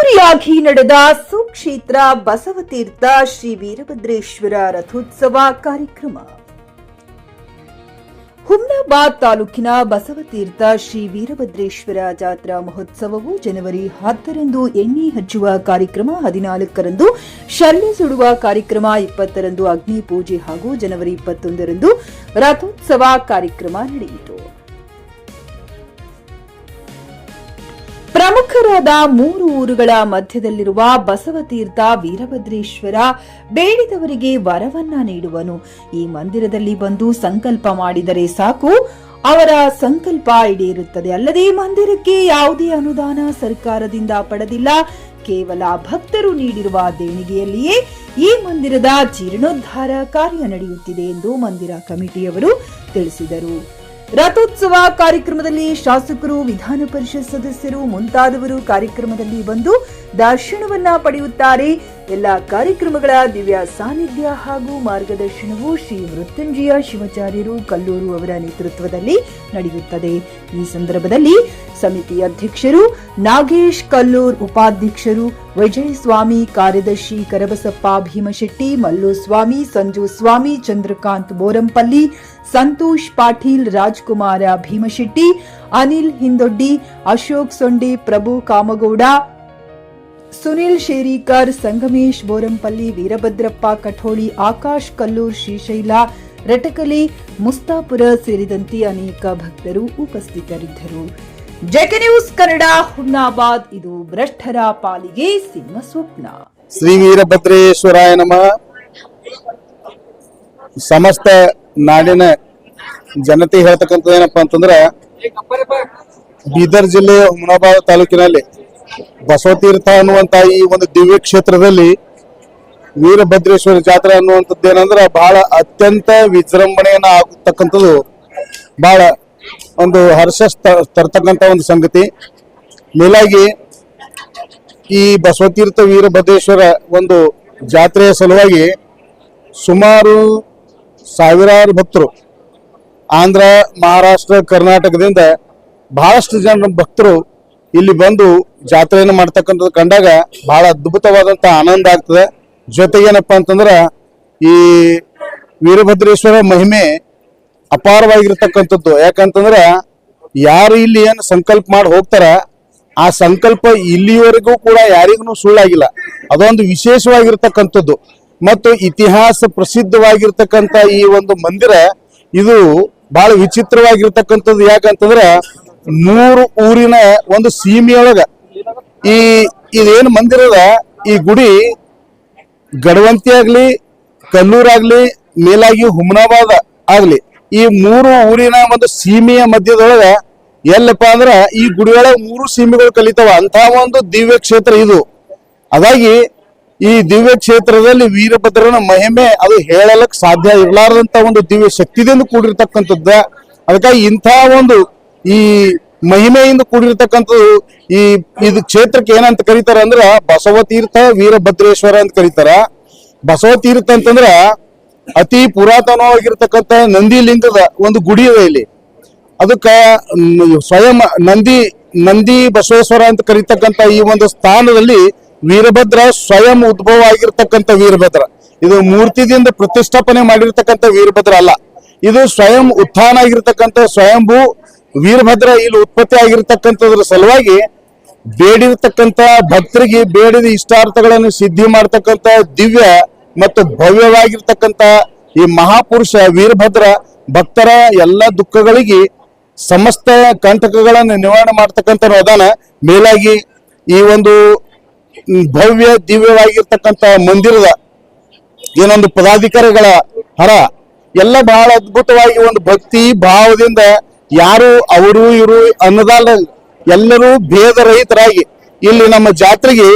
ಅದ್ದೂರಿಯಾಗಿ ನಡೆದ ಸುಕ್ಷೇತ್ರ ಬಸವತೀರ್ಥ ಶ್ರೀ ವೀರಭದ್ರೇಶ್ವರ ರಥೋತ್ಸವ ಕಾರ್ಯಕ್ರಮ. ಹುಮ್ನಾಬಾದ್ ತಾಲೂಕಿನ ಬಸವತೀರ್ಥ ಶ್ರೀ ವೀರಭದ್ರೇಶ್ವರ ಜಾತ್ರಾ ಮಹೋತ್ಸವವು ಜನವರಿ 10ರಂದು ಎಣ್ಣೆ ಹಚ್ಚುವ ಕಾರ್ಯಕ್ರಮ, 14ರಂದು ಶಲ್ಯ ಸುಡುವ ಕಾರ್ಯಕ್ರಮ, 20ರಂದು ಅಗ್ನಿ ಪೂಜೆ ಹಾಗೂ ಜನವರಿ 21ರಂದು ರಥೋತ್ಸವ ಕಾರ್ಯಕ್ರಮ ನಡೆಯಿತು. ಪ್ರಮುಖರಾದ 3 ಊರುಗಳ ಮಧ್ಯದಲ್ಲಿರುವ ಬಸವತೀರ್ಥ ವೀರಭದ್ರೇಶ್ವರ ಬೇಡಿದವರಿಗೆ ವರವನ್ನ ನೀಡುವನು. ಈ ಮಂದಿರದಲ್ಲಿ ಬಂದು ಸಂಕಲ್ಪ ಮಾಡಿದರೆ ಸಾಕು, ಅವರ ಸಂಕಲ್ಪ ಈಡೇರುತ್ತದೆ. ಅಲ್ಲದೆ ಮಂದಿರಕ್ಕೆ ಯಾವುದೇ ಅನುದಾನ ಸರ್ಕಾರದಿಂದ ಪಡೆದಿಲ್ಲ, ಕೇವಲ ಭಕ್ತರು ನೀಡಿರುವ ದೇಣಿಗೆಯಲ್ಲಿಯೇ ಈ ಮಂದಿರದ ಜೀರ್ಣೋದ್ಧಾರ ಕಾರ್ಯ ನಡೆಯುತ್ತಿದೆ ಎಂದು ಮಂದಿರ ಕಮಿಟಿಯವರು ತಿಳಿಸಿದರು. ರಥೋತ್ಸವ ಕಾರ್ಯಕ್ರಮದಲ್ಲಿ ಶಾಸಕರು, ವಿಧಾನ ಪರಿಷತ್ ಸದಸ್ಯರು ಮುಂತಾದವರು ಕಾರ್ಯಕ್ರಮದಲ್ಲಿ ಬಂದು ದರ್ಶನವನ್ನ ಪಡೆಯುತ್ತಾರೆ. ಎಲ್ಲ ಕಾರ್ಯಕ್ರಮಗಳ ದಿವ್ಯ ಸಾನ್ನಿಧ್ಯ ಹಾಗೂ ಮಾರ್ಗದರ್ಶನವು ಶ್ರೀ ಮೃತ್ಯುಂಜಯ ಶಿವಾಚಾರ್ಯರು ಕಲ್ಲೂರು ಅವರ ನೇತೃತ್ವದಲ್ಲಿ ನಡೆಯುತ್ತದೆ. ಈ ಸಂದರ್ಭದಲ್ಲಿ ಸಮಿತಿ ಅಧ್ಯಕ್ಷರು ನಾಗೇಶ್ ಕಲ್ಲೂರ್, ಉಪಾಧ್ಯಕ್ಷರು ವಿಜಯ್ ಸ್ವಾಮಿ, ಕಾರ್ಯದರ್ಶಿ ಕರಬಸಪ್ಪ ಭೀಮಶೆಟ್ಟಿ, ಮಲ್ಲುಸ್ವಾಮಿ, ಸಂಜು ಸ್ವಾಮಿ, ಚಂದ್ರಕಾಂತ್ ಬೋರಂಪಲ್ಲಿ, ಸಂತೋಷ್ ಪಾಟೀಲ್, ರಾಜ್ಕುಮಾರ ಭೀಮಶೆಟ್ಟಿ, ಅನಿಲ್ ಹಿಂದೊಡ್ಡಿ, ಅಶೋಕ್ ಸೊಂಡೆ, ಪ್ರಭು ಕಾಮಗೌಡ, ಸುನಿಲ್ ಶೇರಿಕರ್, ಸಂಗಮೇಶ್ ಬೋರಂಪಲ್ಲಿ, ವೀರಭದ್ರಪ್ಪ ಕಠೋಳಿ, ಆಕಾಶ್ ಕಲ್ಲೂರ್, ಶ್ರೀಶೈಲ ರಟಕಲಿ, ಮುಸ್ತಾಪುರ ಸೇರಿದಂತೆ ಅನೇಕ ಭಕ್ತರು ಉಪಸ್ಥಿತರಿದ್ದರು. JK news Kannada, Humnabad. ಇದು ಭ್ರಷ್ಟರ ಪಾಲಿಗೆ ಸಿಂಹ ಸ್ವಪ್ನ. ಶ್ರೀ ವೀರಭದ್ರೇಶ್ವರಾಯ ನಮಃ. ಸಮಸ್ತ ನಾಡಿನ ಜನತೆ ಹೇಳ್ತಕ್ಕಂಥದ್ದು ಏನಪ್ಪಾ ಅಂತಂದ್ರ, ಬೀದರ್ ಜಿಲ್ಲೆಯ ಹುಮ್ನಾಬಾದ್ ತಾಲೂಕಿನಲ್ಲಿ ಬಸವತೀರ್ಥ ಅನ್ನುವಂತ ಈ ಒಂದು ದಿವ್ಯ ಕ್ಷೇತ್ರದಲ್ಲಿ ವೀರಭದ್ರೇಶ್ವರ ಜಾತ್ರೆ ಅನ್ನುವಂಥದ್ದು ಏನಂದ್ರ ಬಹಳ ಅತ್ಯಂತ ವಿಜೃಂಭಣೆಯನ್ನ ಆಗತಕ್ಕಂಥದ್ದು, ಬಹಳ ಒಂದು ಹರ್ಷ ತರ್ತಕ್ಕಂಥ ಒಂದು ಸಂಗತಿ. ಮೇಲಾಗಿ ಈ ಬಸವತೀರ್ಥ ವೀರಭದ್ರೇಶ್ವರ ಒಂದು ಜಾತ್ರೆಯ ಸಲುವಾಗಿ ಸುಮಾರು ಸಾವಿರಾರು ಭಕ್ತರು ಆಂಧ್ರ, ಮಹಾರಾಷ್ಟ್ರ, ಕರ್ನಾಟಕದಿಂದ ಬಹಳಷ್ಟು ಜನ ಭಕ್ತರು ಇಲ್ಲಿ ಬಂದು ಜಾತ್ರೆಯನ್ನು ಮಾಡ್ತಕ್ಕಂಥದ್ದು ಕಂಡಾಗ ಬಹಳ ಅದ್ಭುತವಾದಂತ ಆನಂದ ಆಗ್ತದೆ. ಜೊತೆಗೇನಪ್ಪಾ ಅಂತಂದ್ರ ಈ ವೀರಭದ್ರೇಶ್ವರ ಮಹಿಮೆ ಅಪಾರವಾಗಿರ್ತಕ್ಕಂಥದ್ದು. ಯಾಕಂತಂದ್ರ ಯಾರು ಇಲ್ಲಿ ಏನು ಸಂಕಲ್ಪ ಮಾಡಿ ಹೋಗ್ತಾರ, ಆ ಸಂಕಲ್ಪ ಇಲ್ಲಿವರೆಗೂ ಕೂಡ ಯಾರಿಗೂ ಸುಳ್ಳಾಗಿಲ್ಲ. ಅದೊಂದು ವಿಶೇಷವಾಗಿರ್ತಕ್ಕಂಥದ್ದು ಮತ್ತು ಇತಿಹಾಸ ಪ್ರಸಿದ್ಧವಾಗಿರ್ತಕ್ಕಂಥ ಈ ಒಂದು ಮಂದಿರ ಇದು ಬಹಳ ವಿಚಿತ್ರವಾಗಿರ್ತಕ್ಕಂಥದ್ದು. ಯಾಕಂತಂದ್ರ 3 ಊರಿನ ಒಂದು ಸೀಮೆಯೊಳಗ ಇದೇನು ಮಂದಿರದ ಈ ಗುಡಿ ಗಡವಂತಿ ಆಗ್ಲಿ, ಕಲ್ಲೂರಾಗ್ಲಿ, ಮೇಲಾಗಿ ಹುಮ್ನಾಬಾದ್ ಆಗ್ಲಿ, ಈ 3 ಊರಿನ ಒಂದು ಸೀಮೆಯ ಮಧ್ಯದೊಳಗ ಎಲ್ಲಪ್ಪ ಅಂದ್ರ ಈ ಗುಡಿಯೊಳಗ 3 ಸೀಮೆಗಳು ಕಲಿತಾವ ಅಂತ ಒಂದು ದಿವ್ಯ ಕ್ಷೇತ್ರ ಇದು. ಅದಾಗಿ ಈ ದಿವ್ಯ ಕ್ಷೇತ್ರದಲ್ಲಿ ವೀರಭದ್ರನ ಮಹಿಮೆ ಅದು ಹೇಳಲಕ್ ಸಾಧ್ಯ ಇರಲಾರದಂತ ಒಂದು ದಿವ್ಯ ಶಕ್ತಿದಿಂದ ಕೂಡಿರ್ತಕ್ಕಂಥದ್ದ. ಅದಕ್ಕಾಗಿ ಇಂಥ ಒಂದು ಈ ಮಹಿಮೆಯಿಂದ ಕೂಡಿರ್ತಕ್ಕಂಥದ್ದು ಇದು ಕ್ಷೇತ್ರಕ್ಕೆ ಏನಂತ ಕರೀತಾರ ಅಂದ್ರ ಬಸವತೀರ್ಥ ವೀರಭದ್ರೇಶ್ವರ ಅಂತ ಕರೀತಾರ. ಬಸವತೀರ್ಥ ಅಂತಂದ್ರ ಅತಿ ಪುರಾತನವಾಗಿರ್ತಕ್ಕಂಥ ನಂದಿ ಲಿಂಗದ ಒಂದು ಗುಡಿ ಇದೆ ಇಲ್ಲಿ. ಅದಕ್ಕ ಸ್ವಯಂ ನಂದಿ ಬಸವೇಶ್ವರ ಅಂತ ಕರೀತಕ್ಕಂಥ ಈ ಒಂದು ಸ್ಥಾನದಲ್ಲಿ ವೀರಭದ್ರ ಸ್ವಯಂ ಉದ್ಭವ ಆಗಿರ್ತಕ್ಕಂಥ ವೀರಭದ್ರ. ಇದು ಮೂರ್ತಿದಿಂದ ಪ್ರತಿಷ್ಠಾಪನೆ ಮಾಡಿರ್ತಕ್ಕಂಥ ವೀರಭದ್ರ ಅಲ್ಲ, ಇದು ಸ್ವಯಂ ಉತ್ಥಾನ ಆಗಿರ್ತಕ್ಕಂಥ ಸ್ವಯಂಭೂ ವೀರಭದ್ರ ಇಲ್ಲಿ ಉತ್ಪತ್ತಿ ಆಗಿರ್ತಕ್ಕಂಥದ್ರ ಸಲುವಾಗಿ ಬೇಡಿರ್ತಕ್ಕಂಥ ಭಕ್ತರಿಗೆ ಬೇಡಿದ ಇಷ್ಟಾರ್ಥಗಳನ್ನು ಸಿದ್ಧಿ ಮಾಡ್ತಕ್ಕಂಥ ದಿವ್ಯ ಮತ್ತು ಭವ್ಯವಾಗಿರ್ತಕ್ಕಂಥ ಈ ಮಹಾಪುರುಷ ವೀರಭದ್ರ ಭಕ್ತರ ಎಲ್ಲ ದುಃಖಗಳಿಗೆ ಸಮಸ್ತ ಕಂಟಕಗಳನ್ನು ನಿವಾರಣೆ ಮಾಡ್ತಕ್ಕಂಥ ಅದಾನ. ಮೇಲಾಗಿ ಈ ಒಂದು ಭವ್ಯ ದಿವ್ಯವಾಗಿರ್ತಕ್ಕಂಥ ಮಂದಿರದ ಏನೊಂದು ಪದಾಧಿಕಾರಿಗಳ ಹರ ಎಲ್ಲ ಬಹಳ ಅದ್ಭುತವಾಗಿ ಒಂದು ಭಕ್ತಿ ಭಾವದಿಂದ ಯಾರು ಅವರು ಇವರು ಅನ್ನದಾಲ ಎಲ್ಲರೂ ಭೇದ ರಹಿತರಾಗಿ ಇಲ್ಲಿ ನಮ್ಮ ಜಾತ್ರೆಗೆ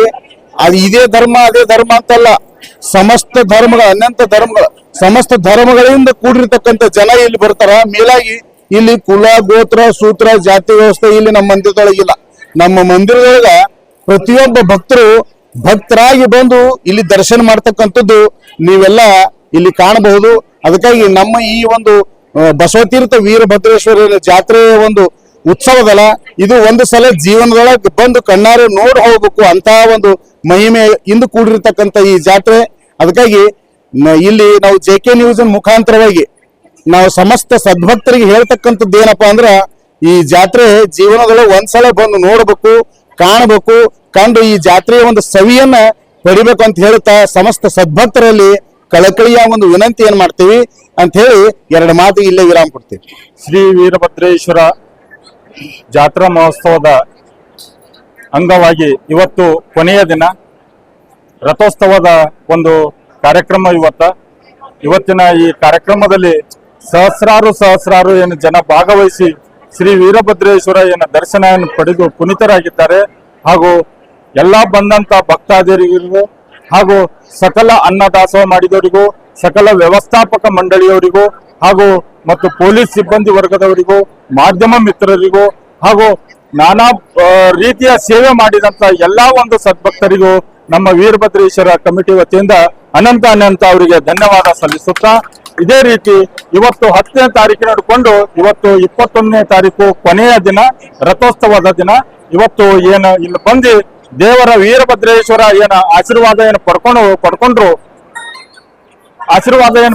ಅದು ಇದೇ ಧರ್ಮ ಅದೇ ಧರ್ಮ ಅಂತಲ್ಲ, ಸಮಸ್ತ ಧರ್ಮಗಳ ಅನಂತ ಧರ್ಮಗಳ ಸಮಸ್ತ ಧರ್ಮಗಳಿಂದ ಕೂಡಿರ್ತಕ್ಕಂಥ ಜನ ಇಲ್ಲಿ ಬರ್ತಾರ. ಮೇಲಾಗಿ ಇಲ್ಲಿ ಕುಲ, ಗೋತ್ರ, ಸೂತ್ರ, ಜಾತಿ ವ್ಯವಸ್ಥೆ ಇಲ್ಲಿ ನಮ್ಮ ಮಂದಿರದೊಳಗಿಲ್ಲ. ನಮ್ಮ ಮಂದಿರದೊಳಗ ಪ್ರತಿಯೊಬ್ಬ ಭಕ್ತರು ಭಕ್ತರಾಗಿ ಬಂದು ಇಲ್ಲಿ ದರ್ಶನ ಮಾಡ್ತಕ್ಕಂಥದ್ದು ನೀವೆಲ್ಲ ಇಲ್ಲಿ ಕಾಣಬಹುದು. ಅದಕ್ಕಾಗಿ ನಮ್ಮ ಈ ಒಂದು ಬಸವತೀರ್ಥ ವೀರಭದ್ರೇಶ್ವರ ಜಾತ್ರೆಯ ಒಂದು ಉತ್ಸವದಲ್ಲ, ಇದು ಒಂದು ಸಲ ಜೀವನದೊಳಗೆ ಬಂದು ಕಣ್ಣಾರೆ ನೋಡಿ ಹೋಗ್ಬೇಕು ಅಂತ ಒಂದು ಮಹಿಮೆ ಇಂದು ಕೂಡಿರ್ತಕ್ಕಂಥ ಈ ಜಾತ್ರೆ. ಅದಕ್ಕಾಗಿ ಇಲ್ಲಿ ನಾವು JK ನ್ಯೂಸ್ ಮುಖಾಂತರವಾಗಿ ನಾವು ಸಮಸ್ತ ಸದ್ಭಕ್ತರಿಗೆ ಹೇಳ್ತಕ್ಕಂಥದ್ದು ಏನಪ್ಪಾ ಅಂದ್ರ, ಈ ಜಾತ್ರೆ ಜೀವನದೊಳಗೆ ಒಂದ್ಸಲ ಬಂದು ನೋಡ್ಬೇಕು, ಕಾಣಬೇಕು, ಕಂಡು ಈ ಜಾತ್ರೆಯ ಒಂದು ಸವಿಯನ್ನ ಪಡಿಬೇಕು ಅಂತ ಹೇಳ್ತಾ ಸಮಸ್ತ ಸದ್ಭಕ್ತರಲ್ಲಿ ಕಳಕಳಿಯ ಒಂದು ವಿನಂತಿ ಏನ್ ಮಾಡ್ತೀವಿ ಅಂತ ಹೇಳಿ ಎರಡು ಮಾತು ಇಲ್ಲೇ ವಿರಾಮ ಕೊಡ್ತೀವಿ. ಶ್ರೀ ವೀರಭದ್ರೇಶ್ವರ ಜಾತ್ರಾ ಮಹೋತ್ಸವದ ಅಂಗವಾಗಿ ಇವತ್ತು ಕೊನೆಯ ದಿನ ರಥೋತ್ಸವದ ಒಂದು ಕಾರ್ಯಕ್ರಮ. ಇವತ್ತಿನ ಈ ಕಾರ್ಯಕ್ರಮದಲ್ಲಿ ಸಹಸ್ರಾರು ಏನು ಜನ ಭಾಗವಹಿಸಿ ಶ್ರೀ ವೀರಭದ್ರೇಶ್ವರ ದರ್ಶನ ಪಡೆದು ಪುನೀತರಾಗಿದ್ದಾರೆ. ಹಾಗೂ ಎಲ್ಲಾ ಬಂದಂತ ಭಕ್ತಾದಿಗಳಿಗೂ ಹಾಗೂ ಸಕಲ ಅನ್ನದಾಸೋಹ ಮಾಡಿದವರಿಗೂ, ಸಕಲ ವ್ಯವಸ್ಥಾಪಕ ಮಂಡಳಿಯವರಿಗೂ ಹಾಗೂ ಮತ್ತು ಪೊಲೀಸ್ ಸಿಬ್ಬಂದಿ ವರ್ಗದವರಿಗೂ, ಮಾಧ್ಯಮ ಮಿತ್ರರಿಗೂ ಹಾಗೂ ನಾನಾ ರೀತಿಯ ಸೇವೆ ಮಾಡಿದಂತ ಎಲ್ಲಾ ಒಂದು ಸದ್ಭಕ್ತರಿಗೂ ನಮ್ಮ ವೀರಭದ್ರೇಶ್ವರ ಕಮಿಟಿ ವತಿಯಿಂದ ಅನಂತ ಅವರಿಗೆ ಧನ್ಯವಾದ ಸಲ್ಲಿಸುತ್ತಾ, ಇದೇ ರೀತಿ ಇವತ್ತು 10ನೇ ತಾರೀಕಿನ ಹಿಡ್ಕೊಂಡು ಇವತ್ತು 21ನೇ ತಾರೀಕು ಕೊನೆಯ ದಿನ, ರಥೋತ್ಸವದ ದಿನ. ಇವತ್ತು ಏನು ಇಲ್ಲಿ ಬಂದು ದೇವರ ವೀರಭದ್ರೇಶ್ವರ ಆಶೀರ್ವಾದ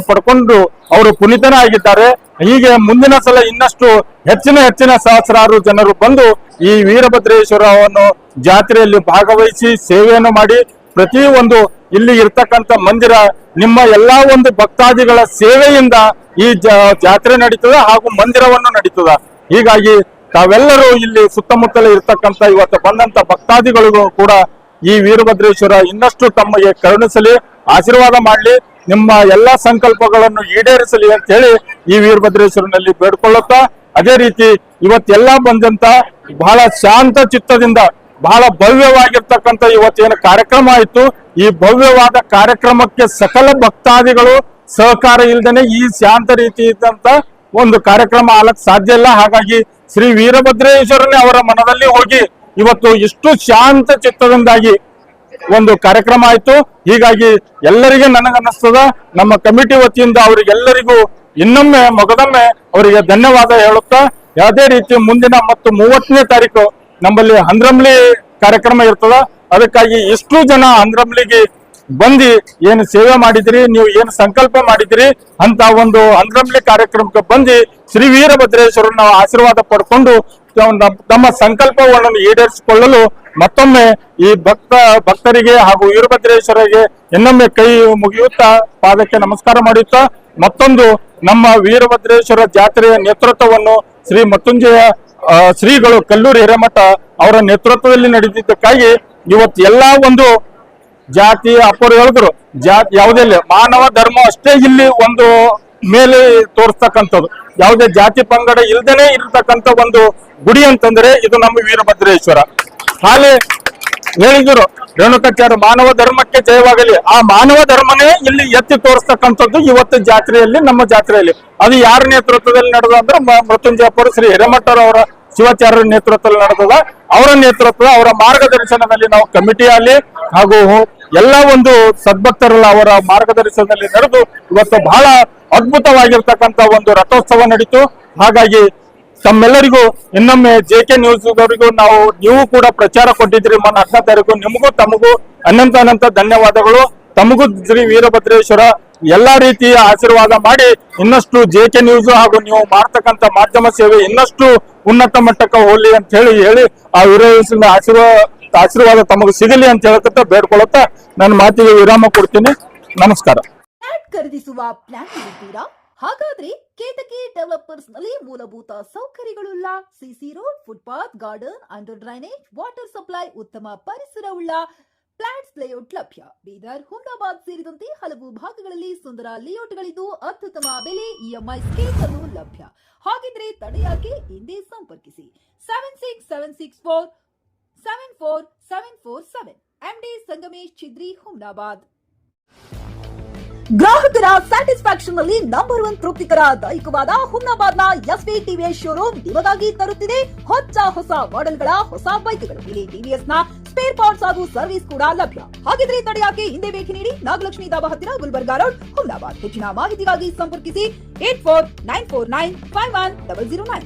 ಪಡ್ಕೊಂಡು ಅವರು ಪುನೀತನಾಗಿದ್ದಾರೆ. ಹೀಗೆ ಮುಂದಿನ ಸಲ ಇನ್ನಷ್ಟು ಹೆಚ್ಚಿನ ಸಹಸ್ರಾರು ಜನರು ಬಂದು ಈ ವೀರಭದ್ರೇಶ್ವರವನ್ನು ಜಾತ್ರೆಯಲ್ಲಿ ಭಾಗವಹಿಸಿ ಸೇವೆಯನ್ನು ಮಾಡಿ, ಪ್ರತಿಯೊಂದು ಇಲ್ಲಿ ಇರ್ತಕ್ಕಂಥ ಮಂದಿರ ನಿಮ್ಮ ಎಲ್ಲಾ ಒಂದು ಭಕ್ತಾದಿಗಳ ಸೇವೆಯಿಂದ ಈ ಜಾತ್ರೆ ನಡೀತದ ಹಾಗೂ ಮಂದಿರವನ್ನು ನಡೀತದ. ಹೀಗಾಗಿ ತಾವೆಲ್ಲರೂ ಇಲ್ಲಿ ಸುತ್ತಮುತ್ತಲೇ ಇರ್ತಕ್ಕಂಥ ಇವತ್ತು ಬಂದಂತ ಭಕ್ತಾದಿಗಳಿಗೂ ಕೂಡ ಈ ವೀರಭದ್ರೇಶ್ವರ ಇನ್ನಷ್ಟು ತಮಗೆ ಕರುಣಿಸಲಿ, ಆಶೀರ್ವಾದ ಮಾಡಲಿ, ನಿಮ್ಮ ಎಲ್ಲಾ ಸಂಕಲ್ಪಗಳನ್ನು ಈಡೇರಿಸಲಿ ಅಂತ ಹೇಳಿ ಈ ವೀರಭದ್ರೇಶ್ವರನಲ್ಲಿ ಬೇಡ್ಕೊಳ್ಳುತ್ತಾ, ಅದೇ ರೀತಿ ಇವತ್ತೆಲ್ಲ ಬಂದಂತ ಬಹಳ ಶಾಂತ ಚಿತ್ತದಿಂದ ಬಹಳ ಭವ್ಯವಾಗಿರ್ತಕ್ಕಂಥ ಇವತ್ತೇನು ಕಾರ್ಯಕ್ರಮ ಆಯಿತು, ಈ ಭವ್ಯವಾದ ಕಾರ್ಯಕ್ರಮಕ್ಕೆ ಸಕಲ ಭಕ್ತಾದಿಗಳು ಸಹಕಾರ ಇಲ್ದೇನೆ ಈ ಶಾಂತ ರೀತಿ ಇದ್ದಂತ ಒಂದು ಕಾರ್ಯಕ್ರಮ ಆಗಕ್ ಸಾಧ್ಯ ಇಲ್ಲ. ಹಾಗಾಗಿ ಶ್ರೀ ವೀರಭದ್ರೇಶ್ವರನೇ ಅವರ ಮನದಲ್ಲಿ ಹೋಗಿ ಇವತ್ತು ಇಷ್ಟು ಶಾಂತ ಚಿತ್ತದಿಂದಾಗಿ ಒಂದು ಕಾರ್ಯಕ್ರಮ ಆಯ್ತು. ಹೀಗಾಗಿ ಎಲ್ಲರಿಗೆ ನನಗನ್ನಿಸ್ತದ, ನಮ್ಮ ಕಮಿಟಿ ವತಿಯಿಂದ ಅವರಿಗೆಲ್ಲರಿಗೂ ಇನ್ನೊಮ್ಮೆ ಮೊಗದೊಮ್ಮೆ ಅವರಿಗೆ ಧನ್ಯವಾದ ಹೇಳುತ್ತಾ, ಯಾವುದೇ ರೀತಿ ಮುಂದಿನ ಮತ್ತು 30ನೇ ತಾರೀಕು ನಮ್ಮಲ್ಲಿ ಹಂದ್ರಂಬ್ಲಿ ಕಾರ್ಯಕ್ರಮ ಇರ್ತದ. ಅದಕ್ಕಾಗಿ ಇಷ್ಟು ಜನ ಹಂದ್ರಂಬ್ಲಿಗೆ ಬಂದು ಏನು ಸೇವೆ ಮಾಡಿದಿರಿ, ನೀವು ಏನು ಸಂಕಲ್ಪ ಮಾಡಿದಿರಿ ಅಂತ ಒಂದು ಹಂದ್ರಂಬ್ಲಿ ಕಾರ್ಯಕ್ರಮಕ್ಕೆ ಬಂದು ಶ್ರೀ ವೀರಭದ್ರೇಶ್ವರನ ಆಶೀರ್ವಾದ ಪಡ್ಕೊಂಡು ತಮ್ಮ ಸಂಕಲ್ಪವನ್ನು ಈಡೇರಿಸಿಕೊಳ್ಳಲು ಮತ್ತೊಮ್ಮೆ ಈ ಭಕ್ತರಿಗೆ ಹಾಗೂ ವೀರಭದ್ರೇಶ್ವರಿಗೆ ಇನ್ನೊಮ್ಮೆ ಕೈ ಮುಗಿಯುತ್ತಾ ಪಾದಕ್ಕೆ ನಮಸ್ಕಾರ ಮಾಡುತ್ತಾ, ಮತ್ತೊಂದು ನಮ್ಮ ವೀರಭದ್ರೇಶ್ವರ ಜಾತ್ರೆಯ ನೇತೃತ್ವವನ್ನು ಶ್ರೀ ಮೃತ್ಯುಂಜಯ ಶ್ರೀಗಳು ಕಲ್ಲೂರು ಹಿರೇಮಠ ಅವರ ನೇತೃತ್ವದಲ್ಲಿ ನಡೆದಿದ್ದಕ್ಕಾಗಿ ಇವತ್ತು ಎಲ್ಲಾ ಒಂದು ಜಾತಿ ಅಪ್ಪರು ಹೇಳಿದ್ರು, ಯಾವುದೇ ಮಾನವ ಧರ್ಮ ಅಷ್ಟೇ ಇಲ್ಲಿ ಒಂದು ಮೇಲೆ ತೋರಿಸ್ತಕ್ಕಂಥದ್ದು, ಯಾವುದೇ ಜಾತಿ ಪಂಗಡ ಇಲ್ದೇನೆ ಇರತಕ್ಕಂಥ ಒಂದು ಗುಡಿ ಅಂತಂದ್ರೆ ಇದು ನಮ್ಮ ವೀರಭದ್ರೇಶ್ವರ. ಹಾಗೆ ಹೇಳಿದ್ರು ರೇಣುಕಾಚಾರ್ಯ, ಮಾನವ ಧರ್ಮಕ್ಕೆ ಜಯವಾಗಲಿ. ಆ ಮಾನವ ಧರ್ಮನೇ ಇಲ್ಲಿ ಎತ್ತಿ ತೋರಿಸ್ತಕ್ಕಂಥದ್ದು ಇವತ್ತು ಜಾತ್ರೆಯಲ್ಲಿ, ನಮ್ಮ ಜಾತ್ರೆಯಲ್ಲಿ. ಅದು ಯಾರ ನೇತೃತ್ವದಲ್ಲಿ ನಡೆದ ಅಂದ್ರೆ ಮೃತ್ಯುಂಜಯಪುರ ಶ್ರೀ ಹಿರೇಮಠರವರ ಶಿವಾಚಾರ್ಯರ ನೇತೃತ್ವದಲ್ಲಿ ನಡೆದದ. ಅವರ ನೇತೃತ್ವ, ಅವರ ಮಾರ್ಗದರ್ಶನದಲ್ಲಿ ನಾವು ಕಮಿಟಿಯಲ್ಲಿ ಹಾಗೂ ಎಲ್ಲ ಒಂದು ಸದ್ಭಕ್ತರಲ್ಲ ಅವರ ಮಾರ್ಗದರ್ಶನದಲ್ಲಿ ನಡೆದು ಇವತ್ತು ಬಹಳ ಅದ್ಭುತವಾಗಿರ್ತಕ್ಕಂಥ ಒಂದು ರಥೋತ್ಸವ ನಡೀತು. ಹಾಗಾಗಿ ತಮ್ಮೆಲ್ಲರಿಗೂ ಇನ್ನೊಮ್ಮೆ JK ನ್ಯೂಸ್ ಅವರಿಗೂ ನೀವು ಕೂಡ ಪ್ರಚಾರ ಕೊಟ್ಟಿದ್ರಿ ಮೊನ್ನೆ 10ನೇ ತಾರೀಕು. ನಿಮಗೂ ತಮಗೂ ಅನಂತ ಧನ್ಯವಾದಗಳು. ತಮಗೂ ಶ್ರೀ ವೀರಭದ್ರೇಶ್ವರ ಎಲ್ಲಾ ರೀತಿಯ ಆಶೀರ್ವಾದ ಮಾಡಿ ಇನ್ನಷ್ಟು JK ನ್ಯೂಸ್ ಹಾಗೂ ನೀವು ಮಾಡ್ತಕ್ಕಂಥ ಮಾಧ್ಯಮ ಸೇವೆ ಇನ್ನಷ್ಟು ಉನ್ನತ ಮಟ್ಟಕ್ಕೆ ಹೋಗ್ಲಿ ಅಂತ ಹೇಳಿ ಆ ವೀರಭದ್ರೇಶ್ವರನ ಆಶೀರ್ವಾದ ತಮಗೆ ಸಿಗಲಿ ಅಂತ ಹೇಳ್ತಾ ಬೇಡ್ಕೊಳ್ಳುತ್ತಾ ನನ್ನ ಮಾತಿಗೆ ವಿರಾಮ ಕೊಡ್ತೀನಿ. ನಮಸ್ಕಾರ. ಖರೀದಿಸುವ ಪ್ಲಾನ್ ಇದ್ದೀರಾ? ಹಾಗಾದ್ರೆ ಕೇತಕಿ ಡೆವಲಪರ್ಸ್ ನಲ್ಲಿ ಮೂಲಭೂತ ಸೌಕರ್ಯಗಳುಳ್ಳ CC road, footpath, garden, under drainage, water supply, ಉತ್ತಮ ಪರಿಸರವುಳ್ಳ ಫ್ಲಾಟ್ಸ್ ಲೇಔಟ್ ಲಭ್ಯ. ಬೀದರ್, ಹುಮ್ನಾಬಾದ್ ಸೇರಿದಂತೆ ಹಲವು ಭಾಗಗಳಲ್ಲಿ ಸುಂದರ ಲೇಔಟ್ಗಳಿದ್ದು ಅತ್ಯುತ್ತಮ ಬೆಲೆ, EMI ಸ್ಕೀಮ್ಸ್ ಅನ್ನು ಲಭ್ಯ. ಹಾಗಿದ್ರೆ ತಡೆಯಾಕೆ, ಹಿಂದೆ ಸಂಪರ್ಕಿಸಿ 7674744747 MD ಸಂಗಮೇಶ್ ಚಿದ್ರಿ, ಹುಮ್ನಾಬಾದ್. ಗ್ರಾಹಕರ ಸ್ಯಾಟಿಸ್ಫ್ಯಾಕ್ಷನ್ ನಲ್ಲಿ ನಂಬರ್ 1 ತೃಪ್ತಿಕರ ದೈಹಿಕವಾದ ಹುಮ್ನಾಬಾದ್ನ SV TVS ಶೋರೂಮ್ ನಿಮಗಾಗಿ ತರುತ್ತಿದೆ ಹೊಸ ಮಾಡೆಲ್ಗಳ ಹೊಸ ಬೈಕ್ಗಳು. ಇಲ್ಲಿ TVS ನ ಸ್ಪೇರ್ ಪಾರ್ಟ್ಸ್ ಹಾಗೂ ಸರ್ವಿಸ್ ಕೂಡ ಲಭ್ಯ. ಹಾಗಿದ್ರೆ ತಡೆಯಾಕೆ, ಹಿಂದೆ ಭೇಟಿ ನೀಡಿ. ನಾಗಲಕ್ಷ್ಮಿ ದಾಬಾ ಹತ್ತಿರ, ಗುಲ್ಬರ್ಗಾ ರೋಡ್, ಹುಮ್ನಾಬಾದ್. ಹೆಚ್ಚಿನ ಮಾಹಿತಿಗಾಗಿ ಸಂಪರ್ಕಿಸಿ 8494951009.